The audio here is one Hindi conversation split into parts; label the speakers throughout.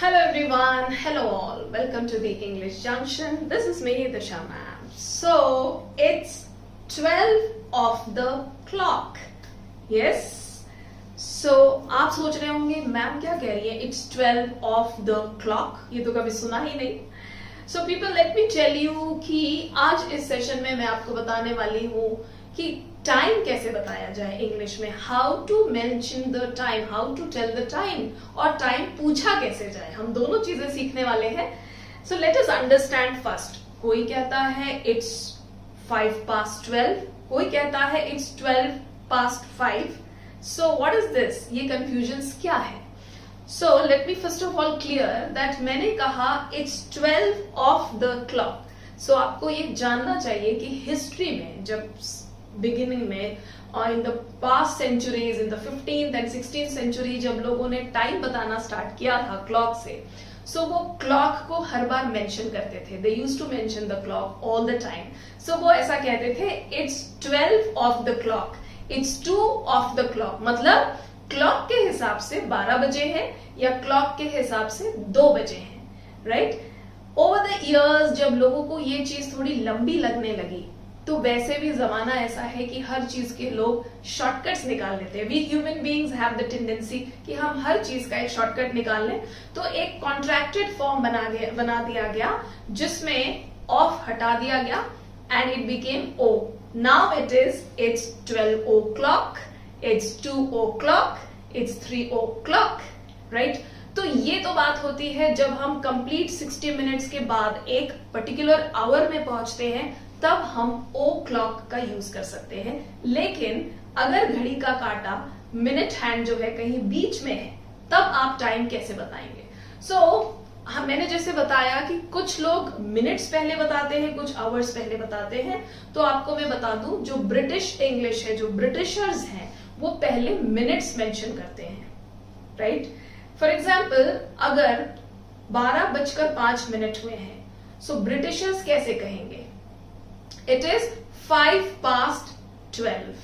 Speaker 1: Hello everyone, hello all. Welcome to the English Junction. This is me, Disha ma'am. So it's 12 of the clock. Yes. So आप सोच रहे होंगे मैम क्या कह रही है? It's 12 of the clock. ये तो कभी सुना ही नहीं. So people, let me tell you कि आज इस सेशन में मैं आपको बताने वाली हूँ कि टाइम कैसे बताया जाए इंग्लिश में. How to mention the time, how to tell the time, और टाइम पूछा कैसे जाए. हम दोनों चीजें सीखने वाले हैं. So let us understand first. कोई कहता है इट्स 5:12, कोई कहता है it's 12:05. So what is this? ये कंफ्यूजन क्या है? So let me first of all clear that मैंने कहा इट्स 12 ऑफ द क्लॉक. सो आपको ये जानना चाहिए कि हिस्ट्री में जब बिगिनिंग में in the past centuries, in the 15th and 16th century, जब लोगों ने टाइम बताना स्टार्ट किया था क्लॉक से, सो वो क्लॉक को हर बार मेंशन करते थे. They used to mention the clock all the time. So वो ऐसा कहते थे it's 12 of the clock, it's 2 of the clock. मतलब क्लॉक के हिसाब से 12 बजे है या क्लॉक के हिसाब से 2 बजे है. राइट? ओवर द इयर्स जब लोगों को ये चीज थोड़ी लंबी लगने लगी, तो वैसे भी जमाना ऐसा है कि हर चीज के लोग शॉर्टकट्स निकाल लेते हैं. We human beings have the tendency कि हम हर चीज का एक शॉर्टकट निकाल लें. तो एक कॉन्ट्रैक्टेड फॉर्म बना दिया गया जिसमें ऑफ हटा दिया गया and it became O. Now it's 12 o'clock, it's 2 o'clock, it's 3 o'clock. Right? तो ये तो बात होती है जब हम कंप्लीट 60 मिनट्स के बाद एक पर्टिकुलर आवर में पहुंचते हैं, तब हम ओ क्लॉक का यूज कर सकते हैं. लेकिन अगर घड़ी का काटा, मिनट हैंड जो है कहीं बीच में है, तब आप टाइम कैसे बताएंगे? मैंने जैसे बताया कि कुछ लोग मिनट्स पहले बताते हैं, कुछ आवर्स पहले बताते हैं. तो आपको मैं बता दूं, जो ब्रिटिश इंग्लिश है, जो ब्रिटिशर्स हैं, वो पहले मिनट्स मेंशन करते हैं. राइट? फॉर एग्जाम्पल, अगर 12:05 हुए हैं, सो ब्रिटिशर्स कैसे कहेंगे? It is 5:12.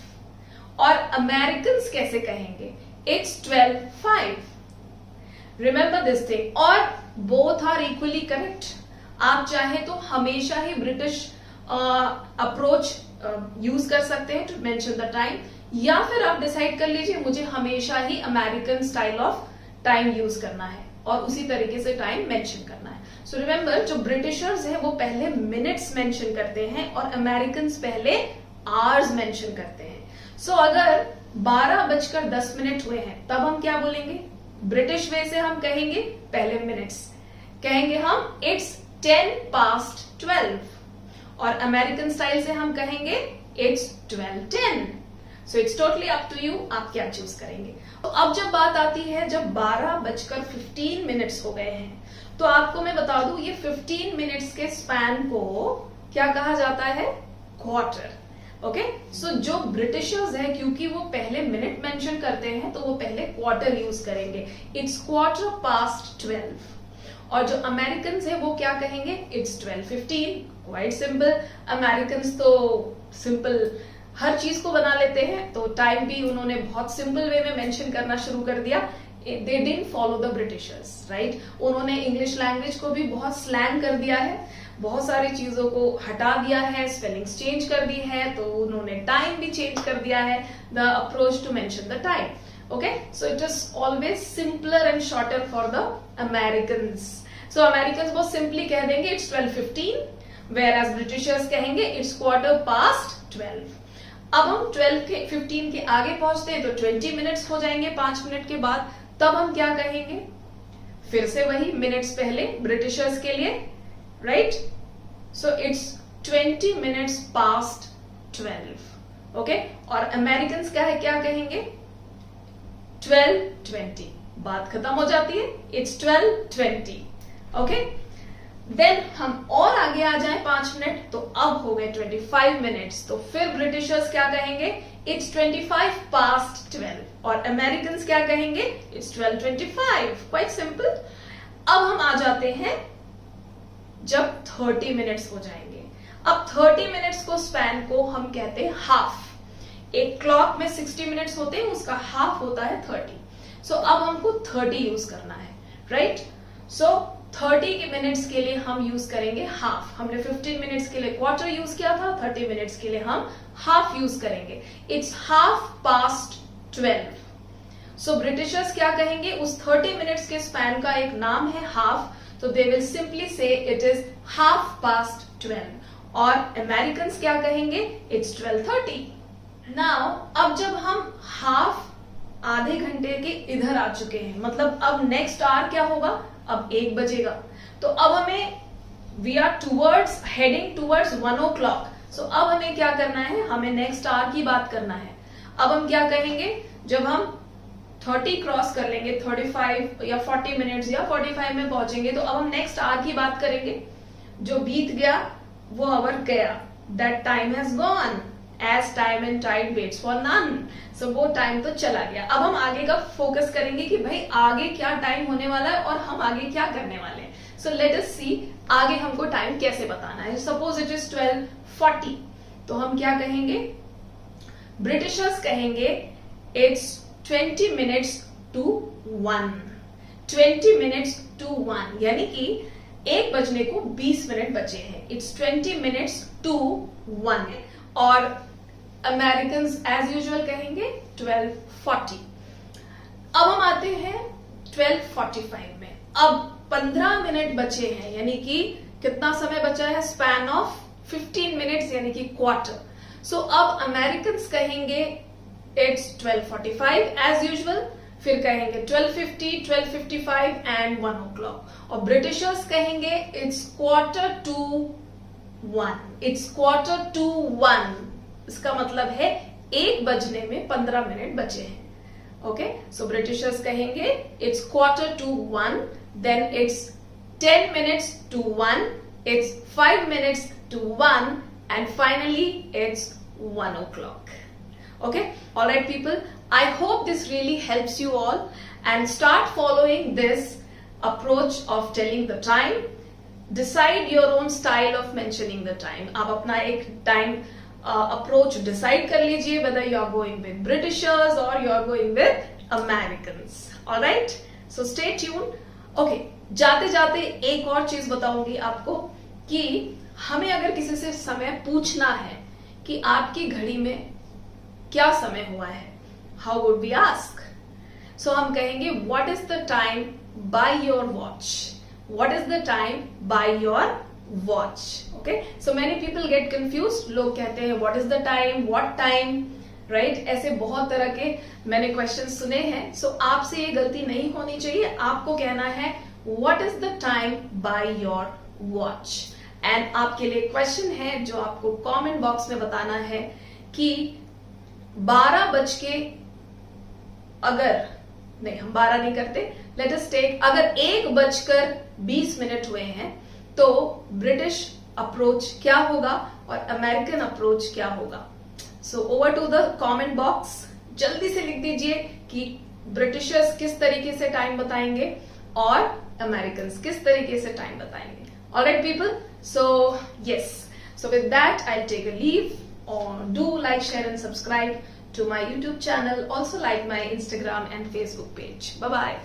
Speaker 1: और अमेरिकन्स कैसे कहेंगे? It's 12:05. Remember this thing. और both are equally correct. आप चाहे तो हमेशा ही ब्रिटिश अप्रोच यूज कर सकते हैं टू मेंशन द टाइम, या फिर आप डिसाइड कर लीजिए मुझे हमेशा ही American style of time use करना है और उसी तरीके से टाइम मेंशन करना है. सो रिमेंबर, जो ब्रिटिशर्स हैं वो पहले मिनट्स मेंशन करते हैं और अमेरिकन्स पहले आवर्स मेंशन करते हैं. सो अगर 12:10 हुए हैं, तब हम क्या बोलेंगे? ब्रिटिश वे से हम कहेंगे पहले मिनट्स कहेंगे हम इट्स 10:12, और अमेरिकन स्टाइल से हम कहेंगे it's 12:10. So it's totally up to you, आप क्या चूज करेंगे. तो अब जब बात आती है, जब 12:15 हो गए हैं, तो आपको मैं बता दूं, ये 15 मिनट्स के स्पैन को क्या कहा जाता है? क्वार्टर. ओके? सो जो ब्रिटिशर्स है, क्योंकि वो पहले मिनट मेंशन करते हैं, तो वो पहले क्वार्टर यूज करेंगे. इट्स 12:15. और जो अमेरिकन है वो क्या कहेंगे? इट्स 12:15. Quite simple. अमेरिकन तो सिंपल हर चीज को बना लेते हैं, तो टाइम भी उन्होंने बहुत सिंपल वे में मेंशन करना शुरू कर दिया. They didn't follow the Britishers, right? उन्होंने इंग्लिश लैंग्वेज को भी बहुत स्लैंग कर दिया है, बहुत सारी चीजों को हटा दिया है, स्पेलिंग्स चेंज कर दी है, तो उन्होंने टाइम भी चेंज कर दिया है. The approach to mention the time. Okay? So it is always simpler and shorter for the Americans. So Americans बहुत सिंपली कह देंगे इट्स 12:15, whereas ब्रिटिशर्स कहेंगे इट्स 12:15. अब हम 12:15 के आगे पहुंचते हैं, तो 20 मिनट्स हो जाएंगे 5 मिनट के बाद. तब हम क्या कहेंगे? फिर से वही मिनट्स पहले ब्रिटिशर्स के लिए. Right? So it's 20 minutes past 12. Okay? और अमेरिकन्स क्या कहेंगे? 12:20. बात खत्म हो जाती है. इट्स 12:20. ओके? देन हम और आगे आ जाएं 5 मिनट, तो अब हो गए 25 मिनट्स. तो फिर ब्रिटिशर्स क्या कहेंगे? इट्स 25:12. और अमेरिकन्स क्या कहेंगे? इट्स 12:25. Quite simple. अब हम आ जाते हैं जब 30 मिनट्स हो जाएंगे. अब 30 मिनट्स को स्पैन को हम कहते हैं हाफ. एक क्लॉक में 60 मिनट्स होते हैं, उसका हाफ होता है 30. सो अब हमको 30 यूज करना है. राइट? सो 30 मिनट्स के लिए हम यूज करेंगे हाफ. हमने 15 मिनट्स के लिए क्वार्टर यूज किया था, 30 मिनट्स के लिए हम हाफ यूज करेंगे. इट्स 12:30. सो ब्रिटिशर्स क्या कहेंगे, उस 30 मिनट्स के स्पैन का एक नाम है हाफ, तो दे विल सिंपली से इट इज 12:30. और अमेरिकन क्या कहेंगे, इट्स 12:30. नाउ अब जब हम हाफ आधे घंटे के इधर आ चुके हैं, मतलब अब नेक्स्ट आवर क्या होगा, अब 1 बजेगा. तो अब हमें we are towards heading towards 1 o'clock. So अब हमें क्या करना है, हमें नेक्स्ट आवर की बात करना है. अब हम क्या कहेंगे, जब हम 30 क्रॉस कर लेंगे, 35 या 40 मिनट्स या 45 में पहुंचेंगे, तो अब हम नेक्स्ट आवर की बात करेंगे. जो बीत गया वो आवर गया. That time has gone as time and tide waits for none. So वो टाइम तो चला गया. अब हम आगे का फोकस करेंगे कि भाई आगे क्या टाइम होने वाला है और हम आगे क्या करने वाले हैं. सो लेट अस सी आगे हमको टाइम कैसे बताना है. Suppose it is 12:40. तो हम क्या कहेंगे, ब्रिटिशर्स कहेंगे it's 20 minutes to 1. 20 minutes to 1 यानी कि 1 बजने को 20 मिनट बचे हैं. It's 20 minutes to 1. और अमेरिकन एज यूजुअल कहेंगे 12:40. अब हम आते हैं 12:45 में. अब 15 मिनट बचे हैं, यानी कि कितना समय बचा है, स्पैन ऑफ 15 मिनट्स यानी कि क्वार्टर. सो अब अमेरिकन कहेंगे इट्स 12:45 एज यूजुअल, फिर कहेंगे 12:50, 12:55 एंड 1 o'clock. और ब्रिटिशर्स कहेंगे इट्स 1:15. इट्स 1:15. इसका मतलब है 1 बजने में 15 मिनट बचे हैं. ओके, सो ब्रिटिशर्स कहेंगे it's 1:15, then it's 10 minutes to 1, it's 5 minutes to 1, and finally it's 1 o'clock. Okay, all right people, I hope this really helps you all, and start following this approach of telling the time. Decide your own style of mentioning the time. आप अपना एक time approach decide कर लीजिए, whether you are going with Britishers or you are going with Americans. All right, so stay tuned. Okay, जाते जाते एक और चीज बताऊंगी आपको कि हमें अगर किसी से समय पूछना है कि आपकी घड़ी में क्या समय हुआ है, हाउ वुड बी आस्क. सो हम कहेंगे what is the time by your watch. What is the time by your watch. Okay, so many people get confuse. लोग कहते हैं what is the time, what time, right. ऐसे बहुत तरह के मैंने क्वेश्चन सुने हैं. सो आपसे ये गलती नहीं होनी चाहिए. आपको कहना है what is the time by your watch. And आपके लिए क्वेश्चन है जो आपको कमेंट बॉक्स में बताना है कि 12 बज के, अगर नहीं हम 12 नहीं करते, लेट अस टेक, अगर 1:20 हुए हैं तो ब्रिटिश अप्रोच क्या होगा और अमेरिकन अप्रोच क्या होगा. So over to the comment box. जल्दी से लिख दीजिए कि ब्रिटिशर्स किस तरीके से टाइम बताएंगे और अमेरिकन किस तरीके से टाइम बताएंगे. Alright people, so yes, so with that I will take a leave. और do like, share and subscribe to my YouTube channel. Also like my Instagram and Facebook page. Bye bye.